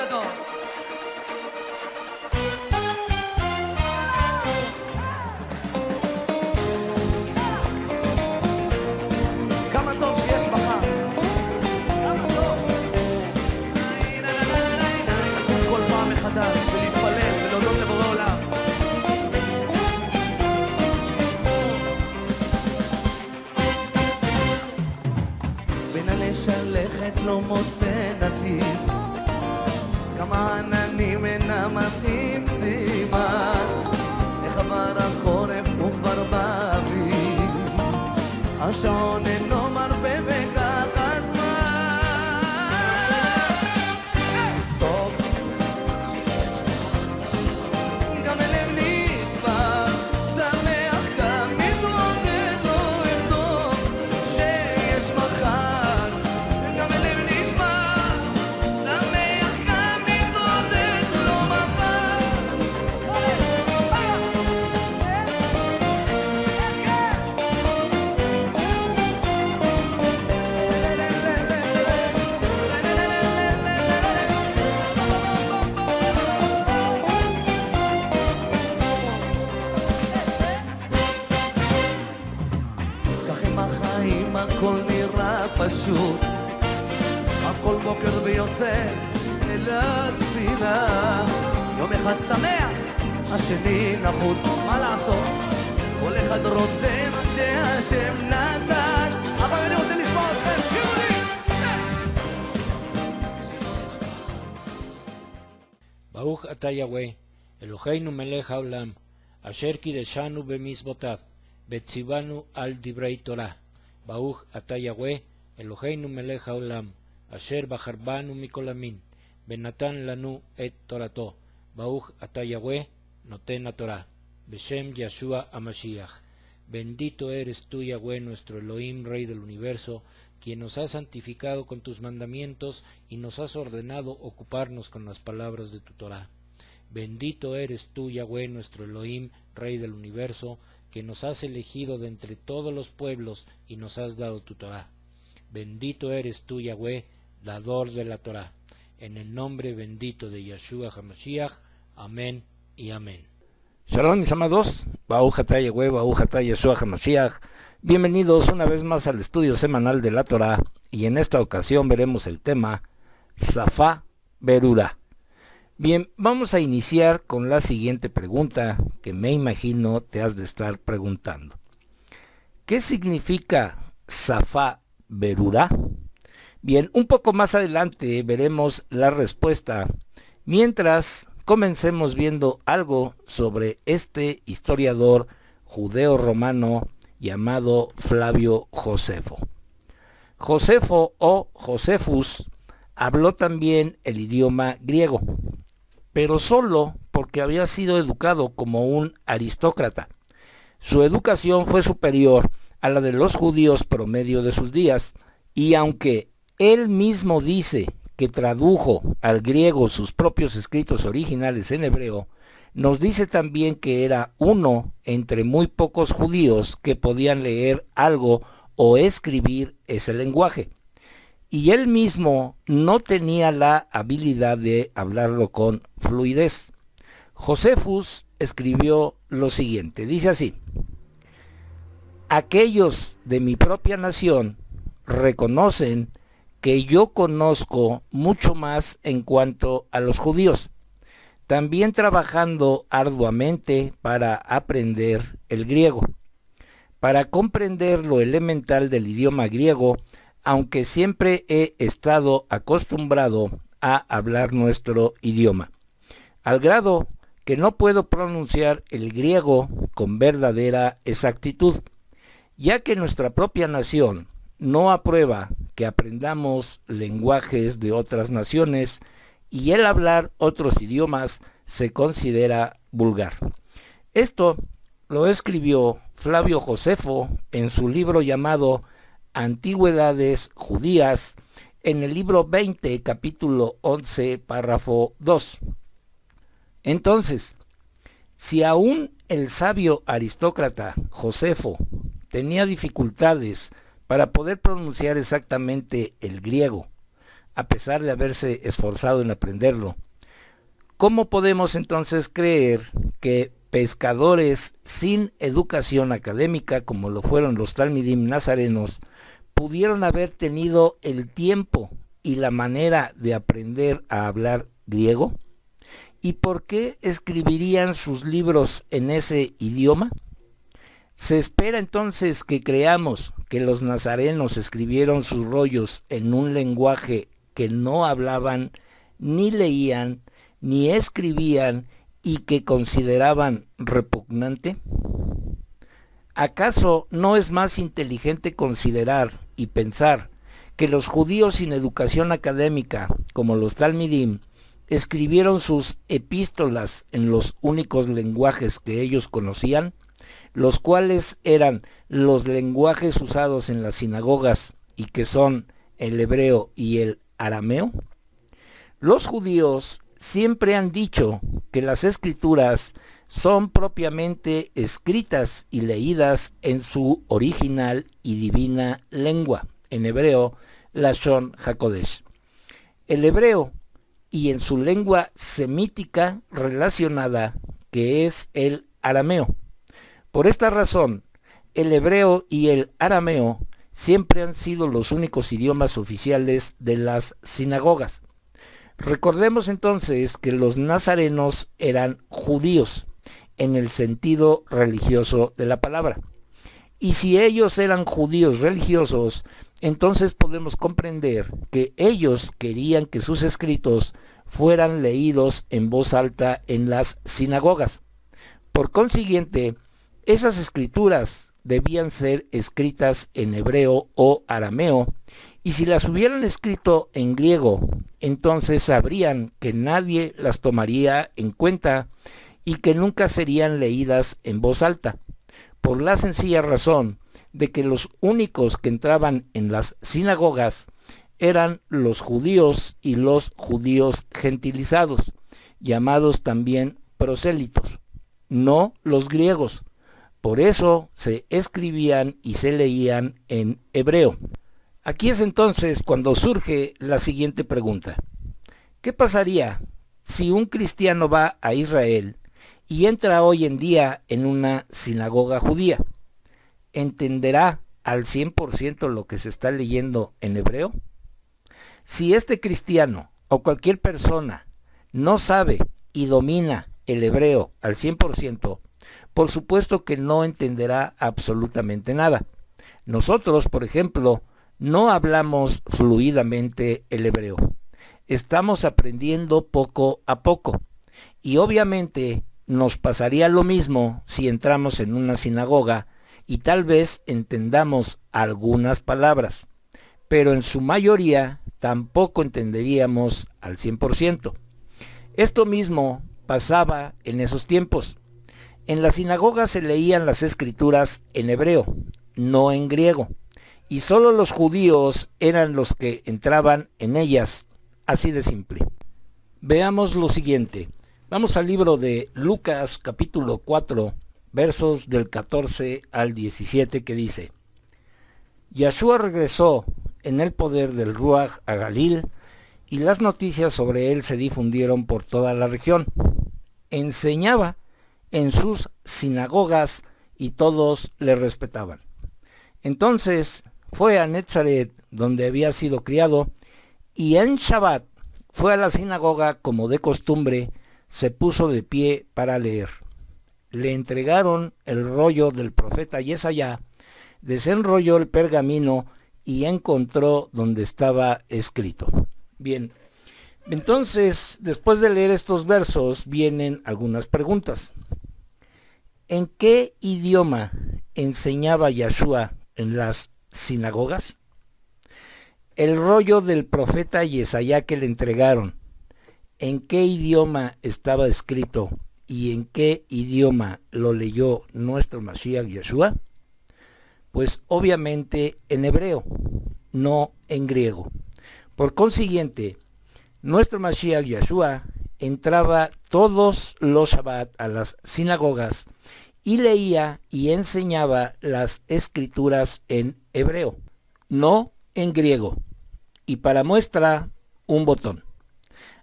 גדול. כמה טוב שיש מחר. כמה טוב. לקום כל פעם מחדש ולהתפלל ולהודות לבורא עולם. בין הלשלכת לא מוצא נתיב, כמה עננים אינם מתאים סימן, איך עבר החורף וכבר באביב, השעון אינו מרפה וכך הזמן. טוב, גם הלב נשבר, שמח גם מתעודד, לא ארדום שיש מחר. גם הלב נשבר, שמח גם מתעודד, לא מחר. כך עם החיים הכל נראה פשוט, הכל בוקר ויוצא אל התפילה, יום אחד שמח, השני נחות, מה לעשות? כל אחד רוצה מה שהשם נתן, אבל אני רוצה לשמוע אתכם, שירו לי! ברוך אתה יהוה, אלוהינו מלך העולם, אשר קידשנו במצוותיו, וציוונו על דברי תורה. ברוך אתה יהוה, אלוהינו מלך העולם, אשר בחר בנו מכל המין, ונתן לנו את תורתו. ברוך אתה יהוה, נותן התורה. בשם ישוע המשיח. Bendito eres tú, Yahweh, nuestro Elohim, Rey del universo, quien nos has santificado con tus mandamientos y nos has ordenado ocuparnos con las palabras de tu Torah. Bendito eres tú, Yahweh, nuestro Elohim, Rey del universo, que nos has elegido de entre todos los pueblos y nos has dado tu Torah. Bendito eres tú, Yahweh, dador de la Torah. En el nombre bendito de Yeshua HaMashiach. Amén y amén. Shalom, mis amados. Baruch atah Yahweh, Baruch atah Yeshua HaMashiach. Bienvenidos una vez más al estudio semanal de la Torah, y en esta ocasión veremos el tema Safá Berurá. Bien, vamos a iniciar con la siguiente pregunta que me imagino te has de estar preguntando. ¿Qué significa Safá Berurá? Bien, un poco más adelante veremos la respuesta, mientras comencemos viendo algo sobre este historiador judeo-romano llamado Flavio Josefo. Josefo o Josefus habló también el idioma griego, pero solo porque había sido educado como un aristócrata. Su educación fue superior a la de los judíos promedio de sus días, y aunque él mismo dice que tradujo al griego sus propios escritos originales en hebreo, nos dice también que era uno entre muy pocos judíos que podían leer algo o escribir ese lenguaje. Y él mismo no tenía la habilidad de hablarlo con fluidez. Josefus escribió lo siguiente, dice así: aquellos de mi propia nación reconocen que yo conozco mucho más en cuanto a los judíos, también trabajando arduamente para aprender el griego, para comprender lo elemental del idioma griego, aunque siempre he estado acostumbrado a hablar nuestro idioma, al grado que no puedo pronunciar el griego con verdadera exactitud, ya que nuestra propia nación no aprueba que aprendamos lenguajes de otras naciones, y el hablar otros idiomas se considera vulgar. Esto lo escribió Flavio Josefo en su libro llamado Antigüedades Judías, en el libro 20, capítulo 11, párrafo 2. Entonces, si aún el sabio aristócrata Josefo tenía dificultades para poder pronunciar exactamente el griego, a pesar de haberse esforzado en aprenderlo. ¿Cómo podemos entonces creer que pescadores sin educación académica, como lo fueron los talmidim nazarenos, pudieron haber tenido el tiempo y la manera de aprender a hablar griego? ¿Y por qué escribirían sus libros en ese idioma? ¿Se espera entonces que creamos que los nazarenos escribieron sus rollos en un lenguaje que no hablaban, ni leían, ni escribían y que consideraban repugnante? ¿Acaso no es más inteligente considerar y pensar que los judíos sin educación académica, como los talmidim, escribieron sus epístolas en los únicos lenguajes que ellos conocían, los cuales eran los lenguajes usados en las sinagogas y que son el hebreo y el arameo? Los judíos siempre han dicho que las escrituras son propiamente escritas y leídas en su original y divina lengua, en hebreo, Lashon HaKodesh. El hebreo y en su lengua semítica relacionada, que es el arameo. Por esta razón, el hebreo y el arameo siempre han sido los únicos idiomas oficiales de las sinagogas. Recordemos entonces que los nazarenos eran judíos en el sentido religioso de la palabra. Y si ellos eran judíos religiosos, entonces podemos comprender que ellos querían que sus escritos fueran leídos en voz alta en las sinagogas. Por consiguiente, esas escrituras debían ser escritas en hebreo o arameo, y si las hubieran escrito en griego, entonces sabrían que nadie las tomaría en cuenta y que nunca serían leídas en voz alta, por la sencilla razón de que los únicos que entraban en las sinagogas eran los judíos y los judíos gentilizados, llamados también prosélitos, no los griegos. Por eso se escribían y se leían en hebreo. Aquí es entonces cuando surge la siguiente pregunta. ¿Qué pasaría si un cristiano va a Israel y entra hoy en día en una sinagoga judía? ¿Entenderá al 100% lo que se está leyendo en hebreo? Si este cristiano o cualquier persona no sabe y domina el hebreo al 100%, por supuesto que no entenderá absolutamente nada. Nosotros, por ejemplo, no hablamos fluidamente el hebreo. Estamos aprendiendo poco a poco. Y obviamente nos pasaría lo mismo si entramos en una sinagoga y tal vez entendamos algunas palabras, pero en su mayoría tampoco entenderíamos al 100%. Esto mismo pasaba en esos tiempos. En la sinagoga se leían las escrituras en hebreo, no en griego, y solo los judíos eran los que entraban en ellas, así de simple. Veamos lo siguiente. Vamos al libro de Lucas capítulo 4, versos del 14 al 17, que dice: Yahshua regresó en el poder del Ruach a Galil, y las noticias sobre él se difundieron por toda la región. Enseñaba en sus sinagogas y todos le respetaban. Entonces fue a Netzaret, donde había sido criado, y en Shabbat fue a la sinagoga como de costumbre, se puso de pie para leer. Le entregaron el rollo del profeta Yesaya, desenrolló el pergamino y encontró donde estaba escrito. Bien, entonces, después de leer estos versos, vienen algunas preguntas. ¿En qué idioma enseñaba Yahshua en las sinagogas? El rollo del profeta Yesaya que le entregaron, ¿en qué idioma estaba escrito y en qué idioma lo leyó nuestro Mashiach Yahshua? Pues obviamente en hebreo, no en griego. Por consiguiente, nuestro Mashiach Yahshua entraba todos los Shabbat a las sinagogas y leía y enseñaba las escrituras en hebreo, no en griego. Y para muestra, un botón.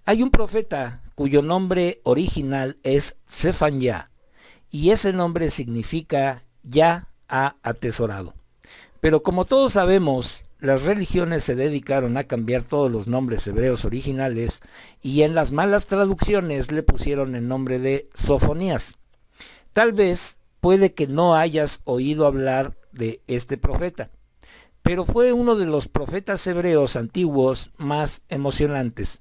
Hay un profeta cuyo nombre original es Zephaniah, y ese nombre significa ya ha atesorado. Pero como todos sabemos, las religiones se dedicaron a cambiar todos los nombres hebreos originales y en las malas traducciones le pusieron el nombre de Sofonías. Tal vez puede que no hayas oído hablar de este profeta, pero fue uno de los profetas hebreos antiguos más emocionantes.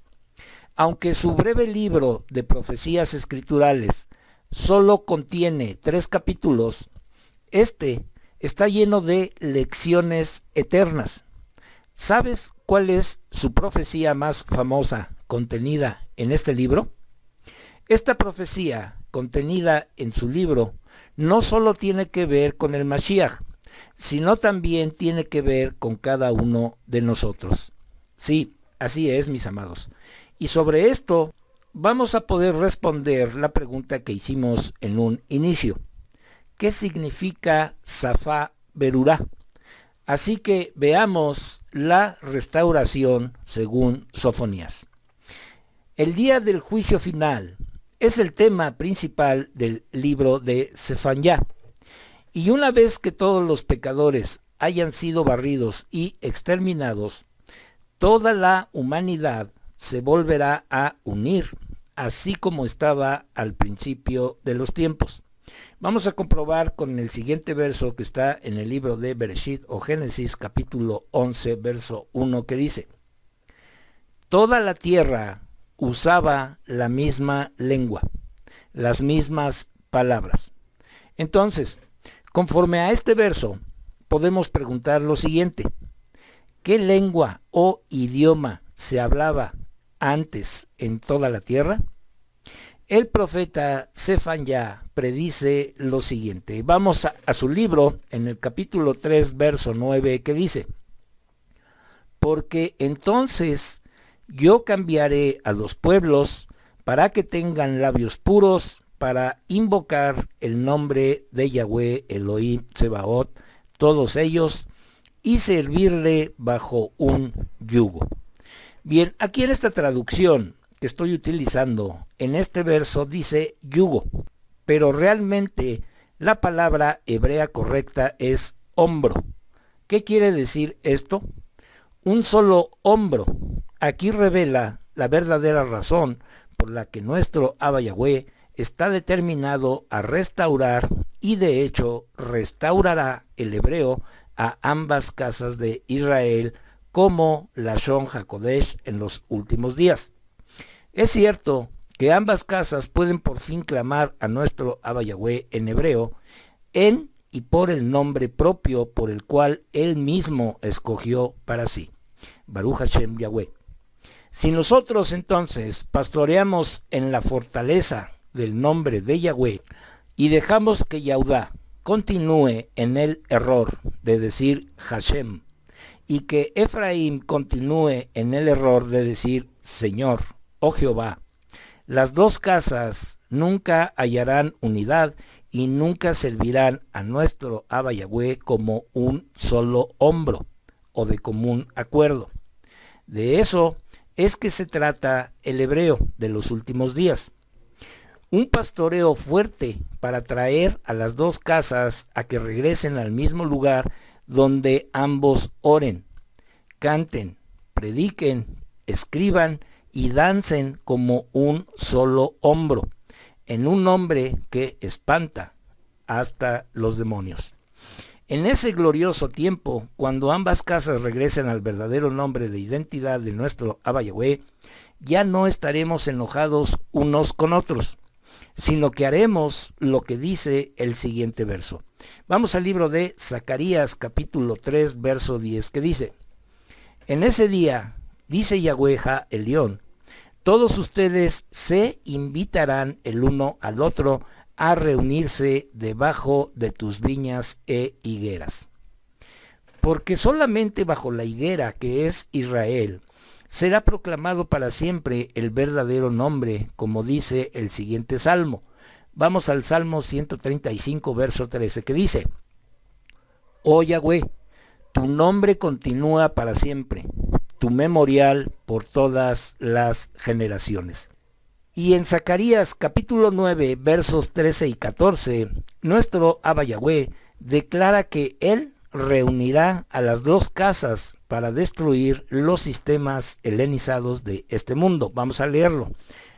Aunque su breve libro de profecías escriturales solo contiene 3 capítulos, este está lleno de lecciones eternas. ¿Sabes cuál es su profecía más famosa contenida en este libro? Esta profecía contenida en su libro no solo tiene que ver con el Mashiach, sino también tiene que ver con cada uno de nosotros. Sí, así es, mis amados. Y sobre esto vamos a poder responder la pregunta que hicimos en un inicio. ¿Qué significa Safá Berurá? Así que veamos la restauración según Sofonías. El día del juicio final es el tema principal del libro de Zephaniah. Y una vez que todos los pecadores hayan sido barridos y exterminados, toda la humanidad se volverá a unir, así como estaba al principio de los tiempos. Vamos a comprobar con el siguiente verso que está en el libro de Bereshit o Génesis capítulo 11 verso 1 que dice: toda la tierra usaba la misma lengua, las mismas palabras. Entonces, conforme a este verso, podemos preguntar lo siguiente: ¿qué lengua o idioma se hablaba antes en toda la tierra? El profeta Zephaniah predice lo siguiente. Vamos a su libro en el capítulo 3 verso 9 que dice: porque entonces yo cambiaré a los pueblos para que tengan labios puros para invocar el nombre de Yahweh Elohim Tsebaot, todos ellos, y servirle bajo un yugo. Bien, aquí en esta traducción que estoy utilizando, en este verso dice yugo, pero realmente la palabra hebrea correcta es hombro. ¿Qué quiere decir esto? Un solo hombro. Aquí revela la verdadera razón por la que nuestro Abba Yahweh está determinado a restaurar y de hecho restaurará el hebreo a ambas casas de Israel como Lashon HaKodesh en los últimos días. Es cierto que ambas casas pueden por fin clamar a nuestro Abba Yahweh en hebreo, en y por el nombre propio por el cual él mismo escogió para sí. Baruch Hashem Yahweh. Si nosotros entonces pastoreamos en la fortaleza del nombre de Yahweh y dejamos que Yahudá continúe en el error de decir Hashem y que Efraín continúe en el error de decir Señor o Jehová, las dos casas nunca hallarán unidad y nunca servirán a nuestro Abba Yahweh como un solo hombro o de común acuerdo. De eso es que se trata el hebreo de los últimos días. Un pastoreo fuerte para traer a las dos casas a que regresen al mismo lugar donde ambos oren, canten, prediquen, escriban y dancen como un solo hombro, en un nombre que espanta hasta los demonios. En ese glorioso tiempo, cuando ambas casas regresen al verdadero nombre de identidad de nuestro Abba Yahweh, ya no estaremos enojados unos con otros, sino que haremos lo que dice el siguiente verso. Vamos al libro de Zacarías capítulo 3 verso 10 que dice: en ese día, dice Yahweh Ha-Elión, todos ustedes se invitarán el uno al otro a reunirse debajo de tus viñas e higueras. Porque solamente bajo la higuera que es Israel será proclamado para siempre el verdadero nombre, como dice el siguiente salmo. Vamos al Salmo 135, verso 13, que dice: oh Yahweh, tu nombre continúa para siempre, tu memorial por todas las generaciones. Y en Zacarías capítulo 9, versos 13 y 14, nuestro Abba Yahweh declara que Él reunirá a las dos casas para destruir los sistemas helenizados de este mundo. Vamos a leerlo.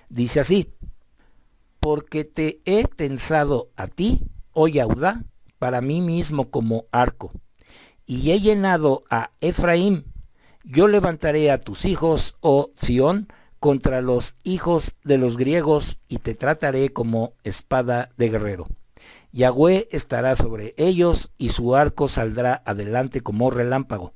Dice así: porque te he tensado a ti, oh Yahudá, para mí mismo como arco, y he llenado a Efraín. Yo levantaré a tus hijos, oh Sión, contra los hijos de los griegos, y te trataré como espada de guerrero. Yahweh estará sobre ellos, y su arco saldrá adelante como relámpago.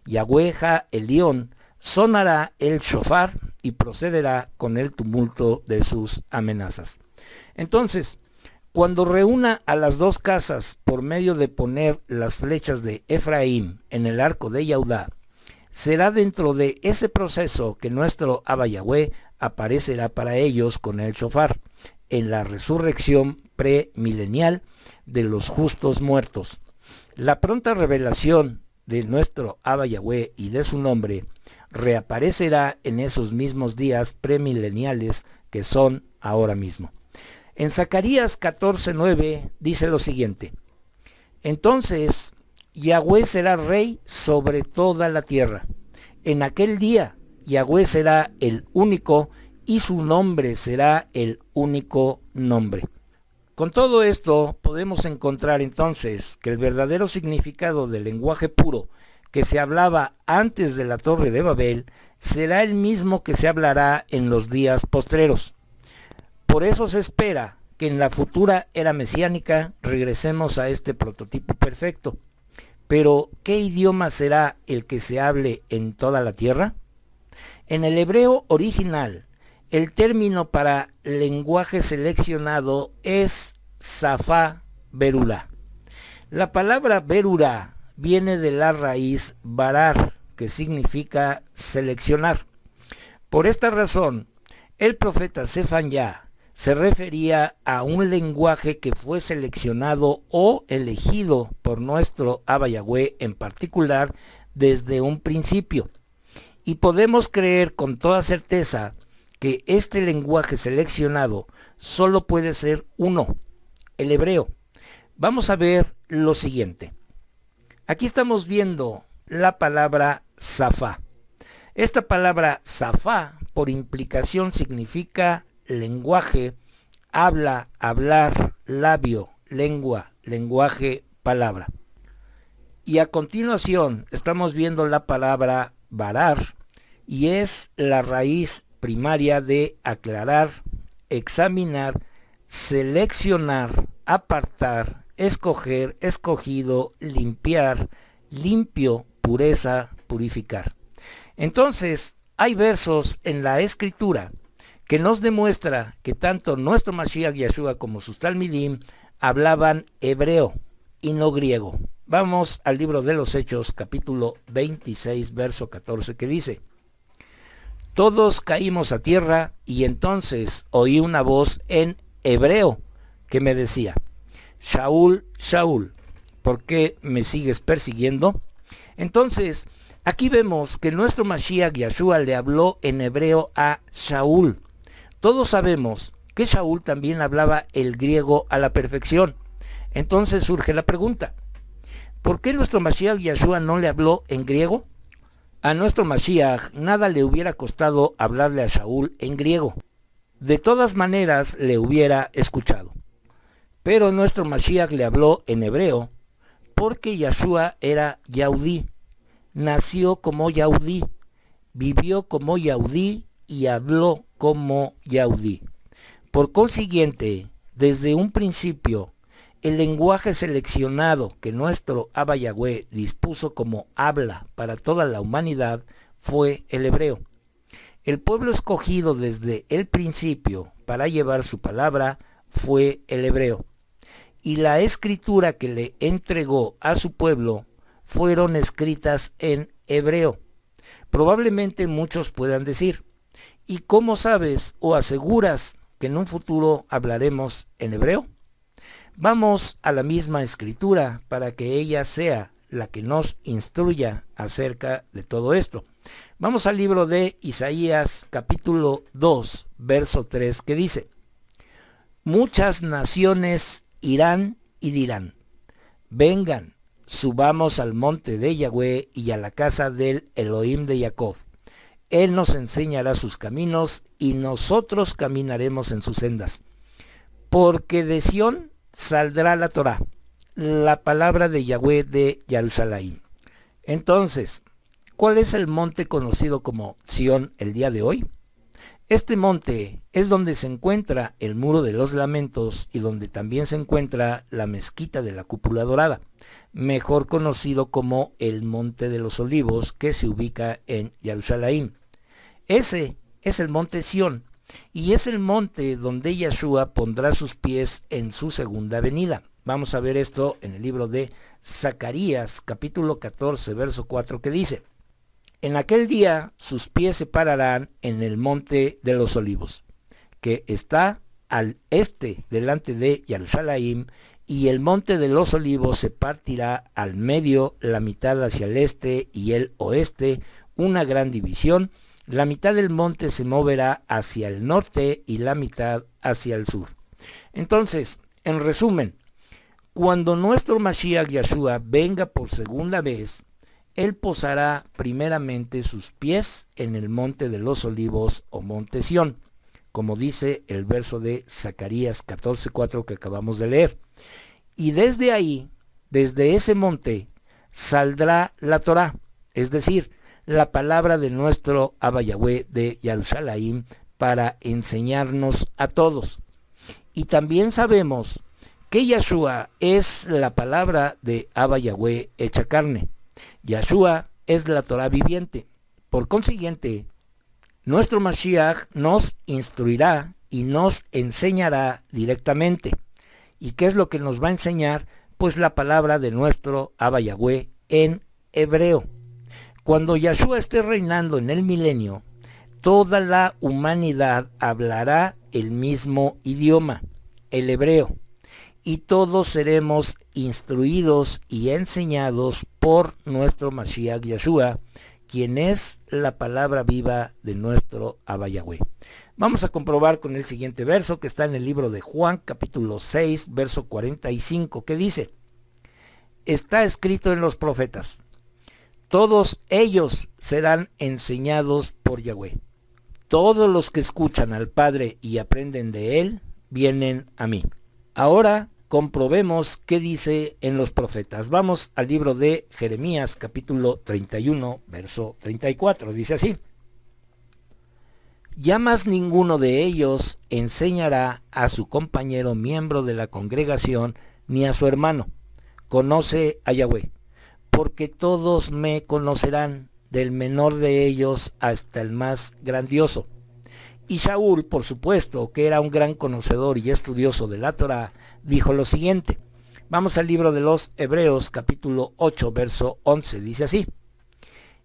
Yahweh Ha Elión sonará el shofar, y procederá con el tumulto de sus amenazas. Entonces, cuando reúna a las dos casas por medio de poner las flechas de Efraín en el arco de Yahudá, será dentro de ese proceso que nuestro Abba Yahweh aparecerá para ellos con el shofar, en la resurrección premilenial de los justos muertos. La pronta revelación de nuestro Abba Yahweh y de su nombre reaparecerá en esos mismos días premileniales que son ahora mismo. En Zacarías 14:9 dice lo siguiente: entonces Yahweh será rey sobre toda la tierra. En aquel día Yahweh será el único y su nombre será el único nombre. Con todo esto podemos encontrar entonces que el verdadero significado del lenguaje puro que se hablaba antes de la Torre de Babel será el mismo que se hablará en los días postreros. Por eso se espera que en la futura era mesiánica regresemos a este prototipo perfecto. Pero, ¿qué idioma será el que se hable en toda la tierra? En el hebreo original, el término para lenguaje seleccionado es Safá Berurá. La palabra Berurá viene de la raíz barar, que significa seleccionar. Por esta razón, el profeta Sefanía se refería a un lenguaje que fue seleccionado o elegido por nuestro Abba Yahweh en particular desde un principio. Y podemos creer con toda certeza que este lenguaje seleccionado solo puede ser uno, el hebreo. Vamos a ver lo siguiente. Aquí estamos viendo la palabra Safá. Esta palabra Safá, por implicación, significa lenguaje, habla, hablar, labio, lengua, lenguaje, palabra. Y a continuación estamos viendo la palabra barar, y es la raíz primaria de aclarar, examinar, seleccionar, apartar, escoger, escogido, limpiar, limpio, pureza, purificar. Entonces, hay versos en la Escritura que nos demuestra que tanto nuestro Mashiach Yeshua como sus Talmidim hablaban hebreo y no griego. Vamos al libro de los Hechos, capítulo 26, verso 14, que dice: todos caímos a tierra, y entonces oí una voz en hebreo que me decía: Shaul, Shaul, ¿por qué me sigues persiguiendo? Entonces, aquí vemos que nuestro Mashiach Yeshua le habló en hebreo a Shaul. Todos sabemos que Shaul también hablaba el griego a la perfección. Entonces surge la pregunta: ¿por qué nuestro Mashiach Yeshua no le habló en griego? A nuestro Mashiach nada le hubiera costado hablarle a Shaul en griego. De todas maneras le hubiera escuchado. Pero nuestro Mashiach le habló en hebreo porque Yeshua era Yahudí, nació como Yahudí, vivió como Yahudí y habló como Yahudí. Por consiguiente, desde un principio, el lenguaje seleccionado que nuestro Abba Yahweh dispuso como habla para toda la humanidad fue el hebreo. El pueblo escogido desde el principio para llevar su palabra fue el hebreo. Y la escritura que le entregó a su pueblo fueron escritas en hebreo. Probablemente muchos puedan decir: ¿y cómo sabes o aseguras que en un futuro hablaremos en hebreo? Vamos a la misma escritura para que ella sea la que nos instruya acerca de todo esto. Vamos al libro de Isaías capítulo 2, verso 3, que dice: muchas naciones irán y dirán, vengan, subamos al monte de Yahweh y a la casa del Elohim de Jacob. Él nos enseñará sus caminos y nosotros caminaremos en sus sendas. Porque de Sión saldrá la Torá, la palabra de Yahweh de Jerusalén. Entonces, ¿cuál es el monte conocido como Sión el día de hoy? Este monte es donde se encuentra el muro de los lamentos y donde también se encuentra la mezquita de la cúpula dorada, mejor conocido como el Monte de los Olivos, que se ubica en Jerusalén. Ese es el monte Sión, y es el monte donde Yeshua pondrá sus pies en su segunda venida. Vamos a ver esto en el libro de Zacarías, capítulo 14, verso 4, que dice: en aquel día sus pies se pararán en el monte de los olivos, que está al este delante de Jerusalén, y el monte de los olivos se partirá al medio, la mitad hacia el este y el oeste, una gran división. La mitad del monte se moverá hacia el norte y la mitad hacia el sur. Entonces, en resumen, cuando nuestro Mashiach Yeshua venga por segunda vez, Él posará primeramente sus pies en el monte de los olivos o monte Sión, como dice el verso de Zacarías 14:4 que acabamos de leer. Y desde ahí, desde ese monte, saldrá la Torá, es decir, la palabra de nuestro Abba Yahweh de Jerusalén, para enseñarnos a todos. Y también sabemos que Yeshua es la palabra de Abba Yahweh hecha carne. Yeshua es la Torá viviente. Por consiguiente, nuestro Mashiach nos instruirá y nos enseñará directamente. ¿Y qué es lo que nos va a enseñar? Pues la palabra de nuestro Abba Yahweh en hebreo. Cuando Yeshua esté reinando en el milenio, toda la humanidad hablará el mismo idioma, el hebreo. Y todos seremos instruidos y enseñados por nuestro Mashiach Yeshua, quien es la palabra viva de nuestro Abba Yahweh. Vamos a comprobar con el siguiente verso que está en el libro de Juan, capítulo 6, verso 45, que dice: está escrito en los profetas, todos ellos serán enseñados por Yahweh. Todos los que escuchan al Padre y aprenden de Él, vienen a mí. Ahora comprobemos qué dice en los profetas. Vamos al libro de Jeremías, capítulo 31, verso 34. Dice así: ya más ninguno de ellos enseñará a su compañero miembro de la congregación, ni a su hermano: conoce a Yahweh, porque todos me conocerán, del menor de ellos hasta el más grandioso. Y Saúl, por supuesto, que era un gran conocedor y estudioso de la Torá, dijo lo siguiente. Vamos al libro de los Hebreos, capítulo 8, verso 11. Dice así: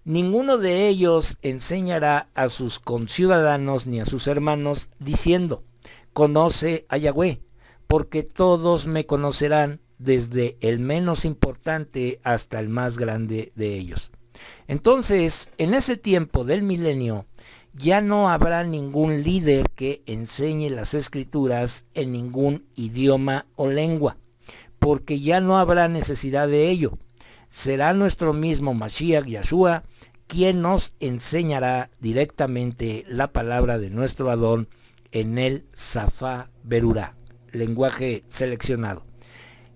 ninguno de ellos enseñará a sus conciudadanos ni a sus hermanos, diciendo: conoce a Yahweh, porque todos me conocerán, desde el menos importante hasta el más grande de ellos. Entonces, en ese tiempo del milenio, ya no habrá ningún líder que enseñe las escrituras en ningún idioma o lengua, porque ya no habrá necesidad de ello. Será nuestro mismo Mashiach Yeshua quien nos enseñará directamente la palabra de nuestro Adón en el Safá Berurá, lenguaje seleccionado.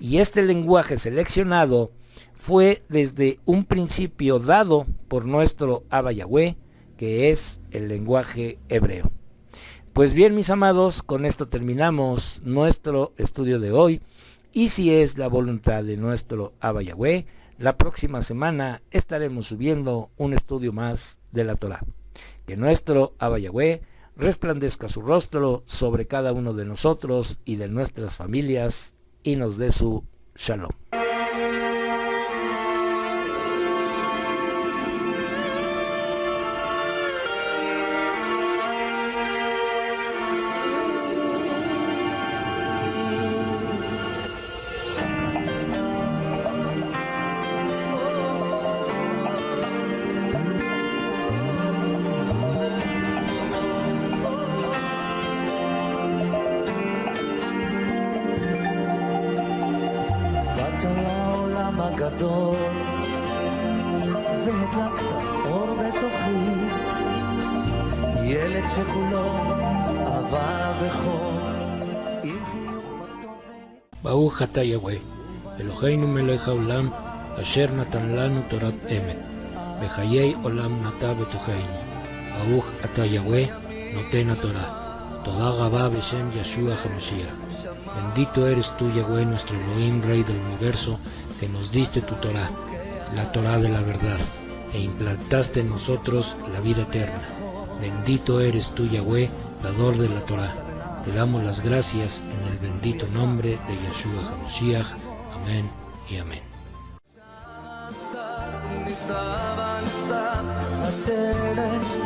Y este lenguaje seleccionado fue desde un principio dado por nuestro Abba Yahweh, que es el lenguaje hebreo. Pues bien, mis amados, con esto terminamos nuestro estudio de hoy, y si es la voluntad de nuestro Abba Yahweh, la próxima semana estaremos subiendo un estudio más de la Torá. Que nuestro Abba Yahweh resplandezca su rostro sobre cada uno de nosotros y de nuestras familias, y nos dé su shalom. גדול, והדלקת אור בתוכי, ילד שכולו אהבה וחור, עם חיוך בתוכן. ברוך אתה יהוה, אלוהינו מלך העולם, אשר נתן לנו תורת אמת, בחיי עולם נטע בתוכנו. ברוך אתה יהוה, נותן התורה. Toda Rabá Beshem Yeshua HaMashiach. Bendito eres tú, Yahweh, nuestro Elohim, Rey del Universo, que nos diste tu Torah, la Torah de la verdad, e implantaste en nosotros la vida eterna. Bendito eres tú, Yahweh, dador de la Torah. Te damos las gracias en el bendito nombre de Yeshua HaMashiach. Amén y amén. ניצב על סף הדלת